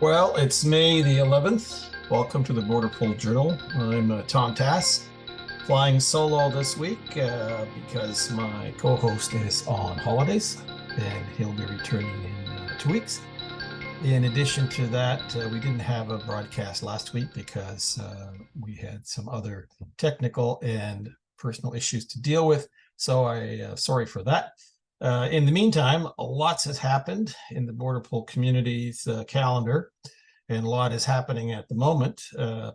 Well, it's May the 11th. Welcome to the BORDERPOL Journal. I'm Tom Tass, flying solo this week because my co-host is on holidays and he'll be returning in 2 weeks. In addition to that, we didn't have a broadcast last week because we had some other technical and personal issues to deal with. So sorry for that. In the meantime, lots has happened in the BORDERPOL community's calendar, and a lot is happening at the moment,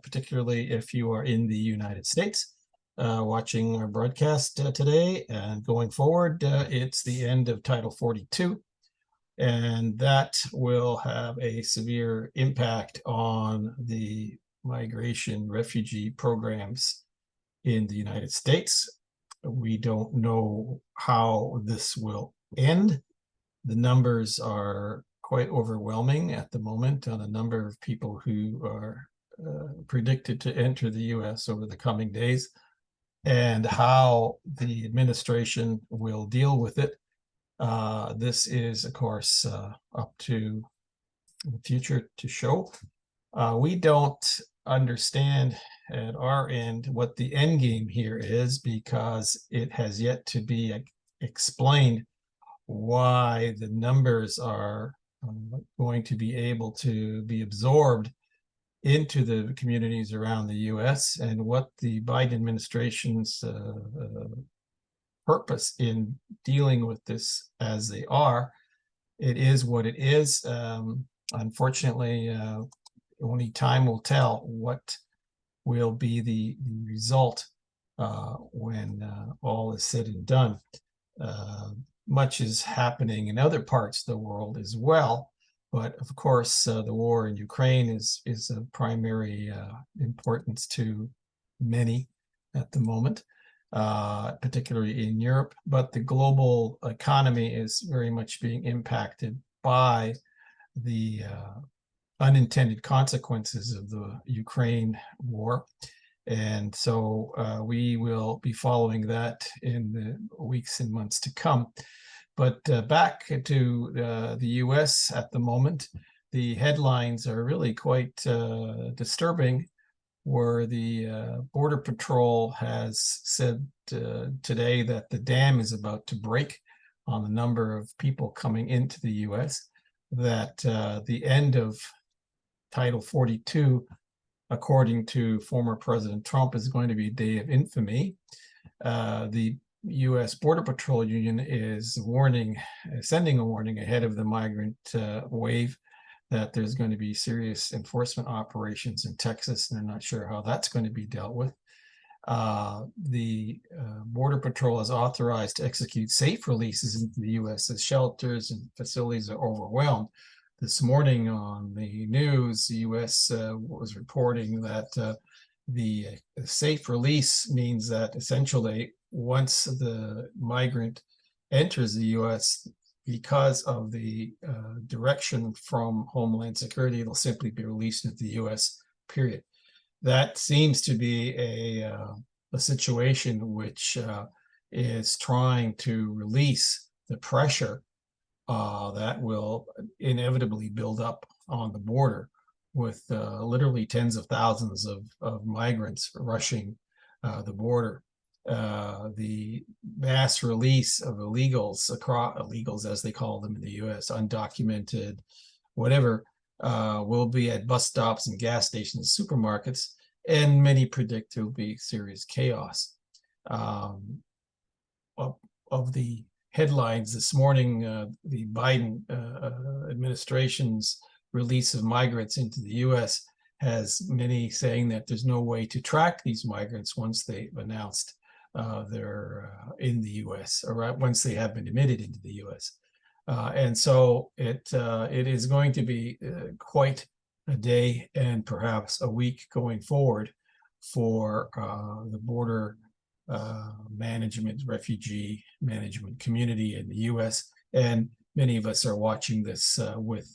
particularly if you are in the United States watching our broadcast today. And going forward, it's the end of Title 42, and that will have a severe impact on the migration refugee programs in the United States. We don't know how this will end. The numbers are quite overwhelming at the moment on a number of people who are predicted to enter the US over the coming days, and how the administration will deal with it. This is, of course, up to the future to show. We don't understand at our end what the end game here is, because it has yet to be explained why the numbers are going to be able to be absorbed into the communities around the US, and what the Biden administration's purpose in dealing with this as they are. It is what it is. Unfortunately, only time will tell what will be the result when all is said and done. Much is happening in other parts of the world as well, but of course, the war in Ukraine is of primary importance to many at the moment, particularly in Europe. But the global economy is very much being impacted by the unintended consequences of the Ukraine war. And so we will be following that in the weeks and months to come. But back to the US at the moment, the headlines are really quite disturbing, where the Border Patrol has said today that the dam is about to break on the number of people coming into the US, that the end of Title 42, according to former President Trump, is going to be a day of infamy. The U.S. Border Patrol Union is sending a warning ahead of the migrant wave, that there's going to be serious enforcement operations in Texas, and they're not sure how that's going to be dealt with. The Border Patrol is authorized to execute safe releases into the U.S. as shelters and facilities are overwhelmed. This morning on the news, the U.S. was reporting that the safe release means that essentially once the migrant enters the U.S., because of the direction from Homeland Security, it'll simply be released into the U.S., period. That seems to be a situation which is trying to release the pressure that will inevitably build up on the border, with literally tens of thousands of migrants rushing the border. The mass release of illegals, as they call them in the US, undocumented, whatever, will be at bus stops and gas stations, supermarkets, and many predict there will be serious chaos. Of the headlines this morning, the Biden administration's release of migrants into the US has many saying that there's no way to track these migrants once they've announced they're in the US, or once they have been admitted into the US. And so it is going to be quite a day and perhaps a week going forward for the border management, refugee management community in the US. And many of us are watching this with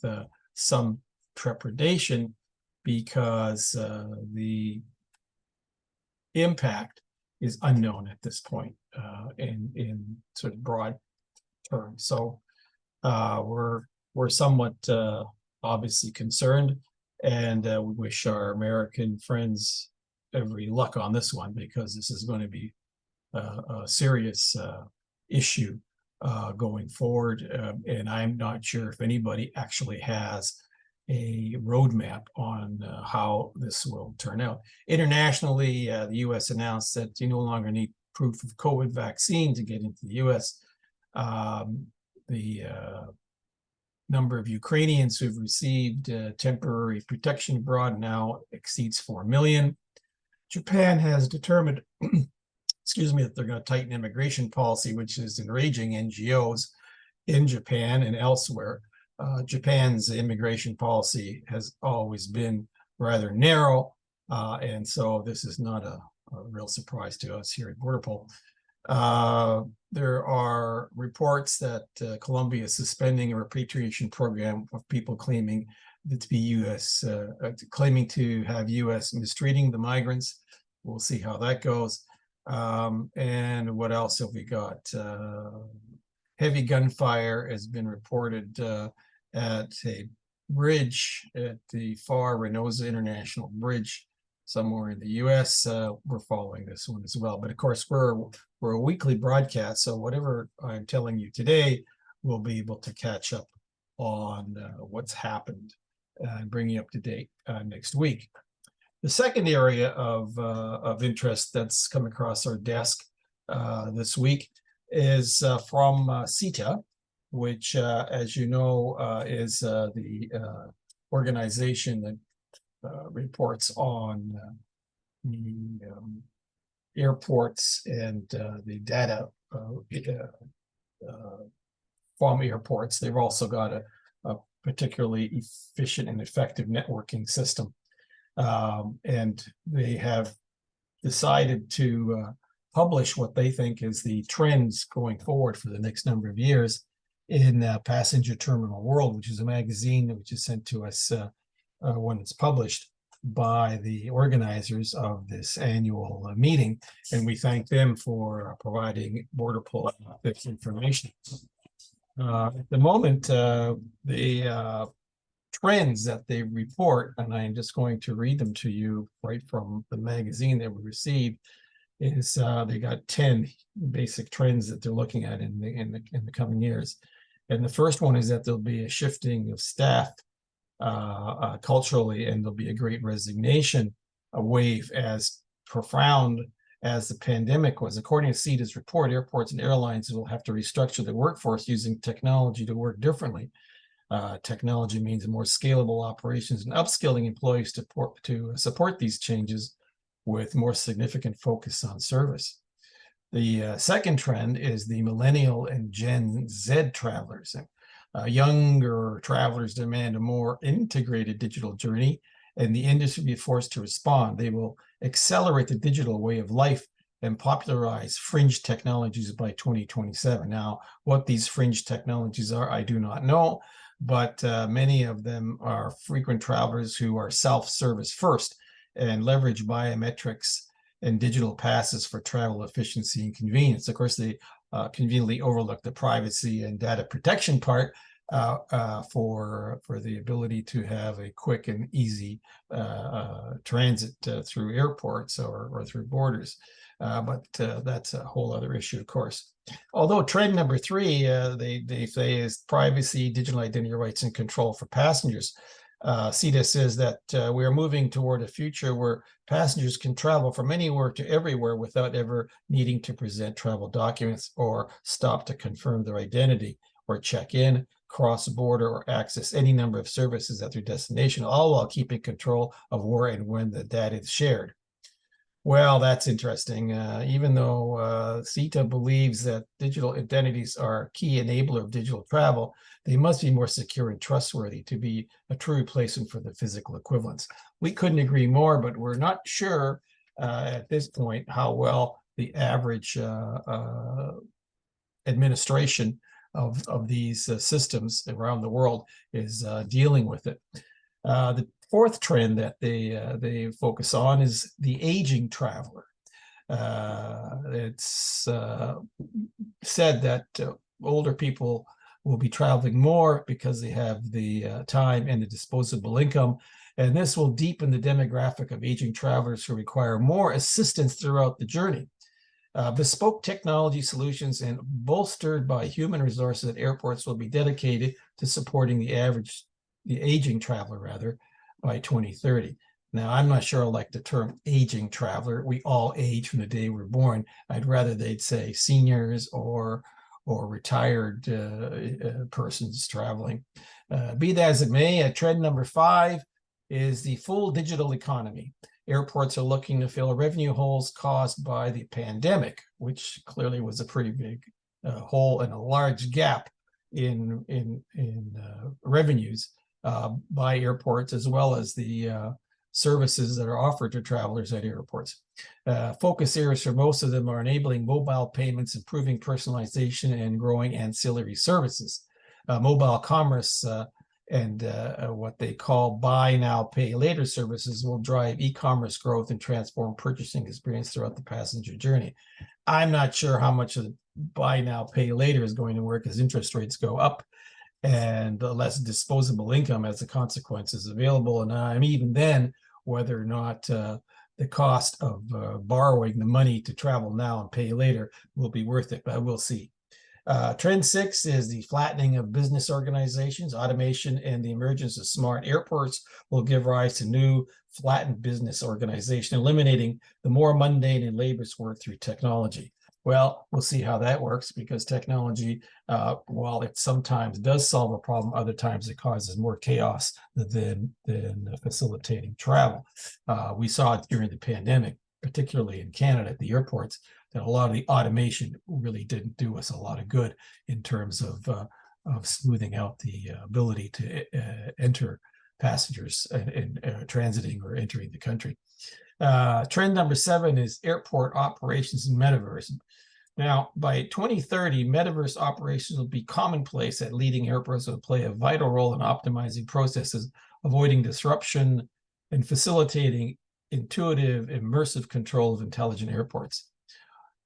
some trepidation, because the impact is unknown at this point in sort of broad terms. So we're somewhat obviously concerned, and we wish our American friends every luck on this one, because this is going to be a serious issue going forward. And I'm not sure if anybody actually has a roadmap on how this will turn out. Internationally, the U.S. announced that you no longer need proof of COVID vaccine to get into the U.S. The number of Ukrainians who've received temporary protection abroad now exceeds 4 million. Japan has determined, excuse me, that they're going to tighten immigration policy, which is enraging NGOs in Japan and elsewhere. Japan's immigration policy has always been rather narrow, and so this is not a real surprise to us here at BorderPol. There are reports that Colombia is suspending a repatriation program of people claiming to be U.S., claiming to have U.S. mistreating the migrants. We'll see how that goes. And what else have we got? Heavy gunfire has been reported at a bridge at the FAR Reynosa International Bridge somewhere in the U.S. We're following this one as well. But of course, we're a weekly broadcast, so whatever I'm telling you today, we'll be able to catch up on what's happened and bring you up to date next week. The second area of interest that's come across our desk this week is from SITA, which, as you know, is the organization that reports on the airports and the data from airports. They've also got a particularly efficient and effective networking system. And they have decided to publish what they think is the trends going forward for the next number of years in Passenger Terminal World, which is a magazine which is sent to us when it's published by the organizers of this annual meeting. And we thank them for providing BorderPol this information. At the moment, the trends that they report, and I'm just going to read them to you right from the magazine that we received, is they got 10 basic trends that they're looking at in the coming years. And the first one is that there'll be a shifting of staff culturally, and there'll be a great resignation, a wave as profound as the pandemic was. According to SITA's report, airports and airlines will have to restructure their workforce using technology to work differently. Technology means more scalable operations and upskilling employees to support these changes with more significant focus on service. The second trend is the millennial and Gen Z travelers. Younger travelers demand a more integrated digital journey, and the industry will be forced to respond. They will accelerate the digital way of life and popularize fringe technologies by 2027. Now, what these fringe technologies are, I do not know, but many of them are frequent travelers who are self-service first and leverage biometrics and digital passes for travel efficiency and convenience. Of course, they conveniently overlook the privacy and data protection part for the ability to have a quick and easy transit through airports or through borders. But that's a whole other issue, of course. Although trend number 3, they say, is privacy, digital identity rights, and control for passengers. SITA says that we are moving toward a future where passengers can travel from anywhere to everywhere without ever needing to present travel documents or stop to confirm their identity or check in, cross border, or access any number of services at their destination, all while keeping control of where and when the data is shared. Well, that's interesting. Even though SITA believes that digital identities are a key enabler of digital travel, they must be more secure and trustworthy to be a true replacement for the physical equivalents. We couldn't agree more, but we're not sure at this point how well the average administration of these systems around the world is dealing with it. The fourth trend that they focus on is the aging traveler. It's said that older people will be traveling more because they have the time and the disposable income. And this will deepen the demographic of aging travelers who require more assistance throughout the journey. Bespoke technology solutions and bolstered by human resources at airports will be dedicated to supporting the aging traveler rather, by 2030. Now, I'm not sure I like the term aging traveler. We all age from the day we're born. I'd rather they'd say seniors or retired persons traveling. Be that as it may, trend number 5 is the full digital economy. Airports are looking to fill revenue holes caused by the pandemic, which clearly was a pretty big hole and a large gap in revenues by airports, as well as the services that are offered to travelers at airports. Focus areas for most of them are enabling mobile payments, improving personalization, and growing ancillary services. Mobile commerce and what they call buy now, pay later services will drive e-commerce growth and transform purchasing experience throughout the passenger journey. I'm not sure how much of the buy now, pay later is going to work as interest rates go up and less disposable income as a consequence is available. And even then, whether or not the cost of borrowing the money to travel now and pay later will be worth it, but we'll see. Trend 6 is the flattening of business organizations. Automation and the emergence of smart airports will give rise to new flattened business organization, eliminating the more mundane and laborious work through technology. Well, we'll see how that works, because technology, while it sometimes does solve a problem, other times it causes more chaos than facilitating travel. We saw it during the pandemic, particularly in Canada at the airports, that a lot of the automation really didn't do us a lot of good in terms of smoothing out the ability to enter passengers and transiting or entering the country. Trend number 7 is airport operations and metaverse. Now, by 2030, metaverse operations will be commonplace at leading airports and will play a vital role in optimizing processes, avoiding disruption, and facilitating intuitive, immersive control of intelligent airports.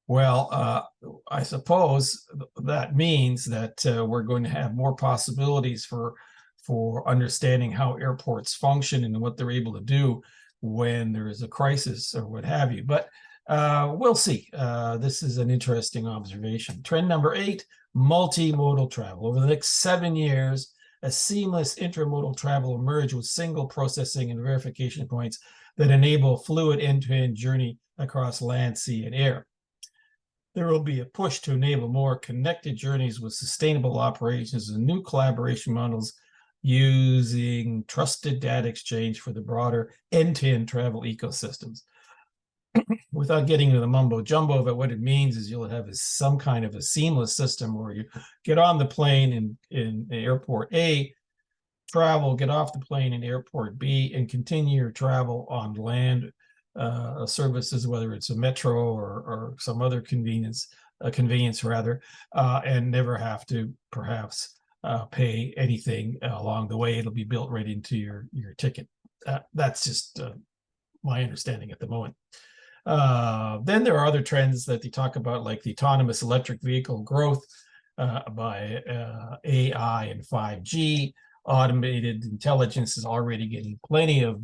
Well, I suppose that means that we're going to have more possibilities for understanding how airports function and what they're able to do when there is a crisis or what have you. But we'll see. This is an interesting observation. Trend number 8, multimodal travel. Over the next 7 years, a seamless intermodal travel will emerge with single processing and verification points that enable fluid end-to-end journey across land, sea, and air. There will be a push to enable more connected journeys with sustainable operations and new collaboration models using trusted data exchange for the broader end-to-end travel ecosystems. Without getting into the mumbo jumbo of it, what it means is you'll have some kind of a seamless system where you get on the plane in airport A, travel, get off the plane in airport B, and continue your travel on land services, whether it's a metro or some other convenience rather, and never have to perhaps pay anything along the way. It'll be built right into your ticket. That's just my understanding at the moment. Then there are other trends that they talk about, like the autonomous electric vehicle growth by AI and 5G. Automated intelligence is already getting plenty of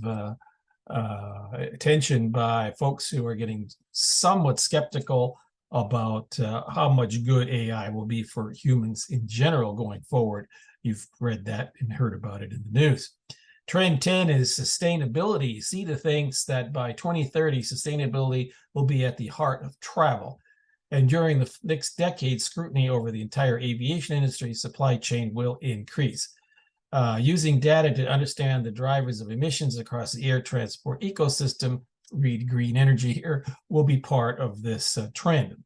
attention by folks who are getting somewhat skeptical about how much good AI will be for humans in general going forward. You've read that and heard about it in the news. Trend 10 is sustainability. SITA thinks that by 2030, sustainability will be at the heart of travel. And during the next decade, scrutiny over the entire aviation industry supply chain will increase. Using data to understand the drivers of emissions across the air transport ecosystem, read green energy here, will be part of this trend.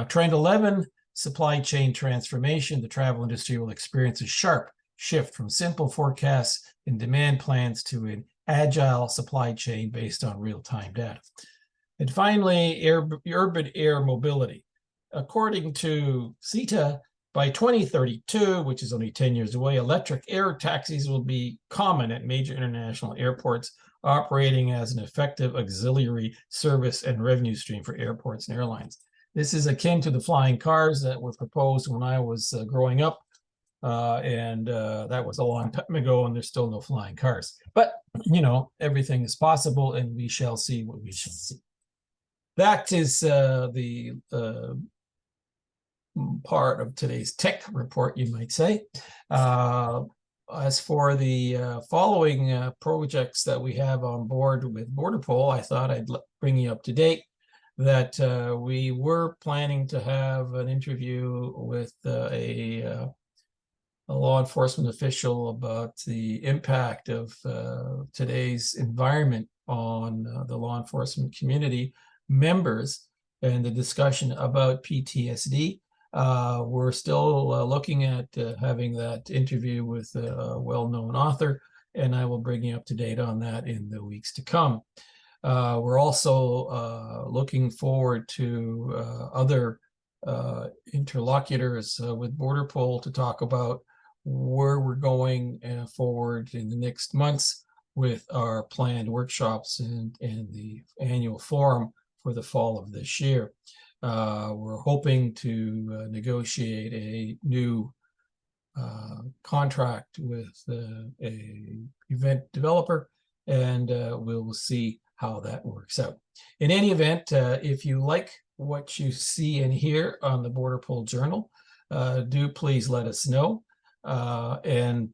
Trend 11, supply chain transformation. The travel industry will experience a sharp shift from simple forecasts and demand plans to an agile supply chain based on real-time data. And finally, urban air mobility. According to SITA, by 2032, which is only 10 years away, electric air taxis will be common at major international airports, operating as an effective auxiliary service and revenue stream for airports and airlines. This is akin to the flying cars that were proposed when I was growing up and that was a long time ago, and there's still no flying cars. But, everything is possible, and we shall see what we shall see. That is the part of today's tech report, you might say. As for the following projects that we have on board with BORDERPOL, I thought I'd bring you up to date that we were planning to have an interview with a law enforcement official about the impact of today's environment on the law enforcement community members and the discussion about PTSD. We're still looking at having that interview with a well-known author, and I will bring you up to date on that in the weeks to come. We're also looking forward to other interlocutors with BORDERPOL to talk about where we're going forward in the next months with our planned workshops and the annual forum for the fall of this year. We're hoping to negotiate a new contract with a event developer, and we'll see how that works out. In any event, if you like what you see and hear on the BORDERPOL Journal, do please let us know. And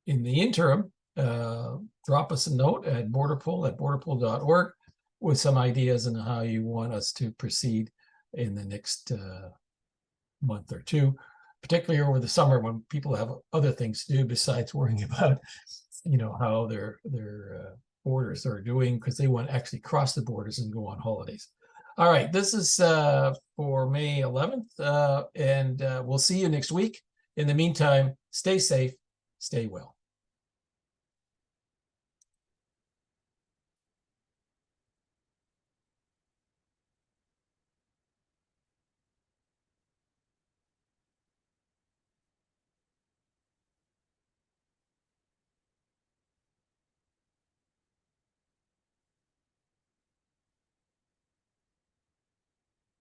in the interim, drop us a note at borderpol@borderpol.org with some ideas on how you want us to proceed in the next month or two, particularly over the summer when people have other things to do besides worrying about, how their borders are doing, because they want to actually cross the borders and go on holidays. All right, this is for May 11th, and we'll see you next week. In the meantime, stay safe, stay well.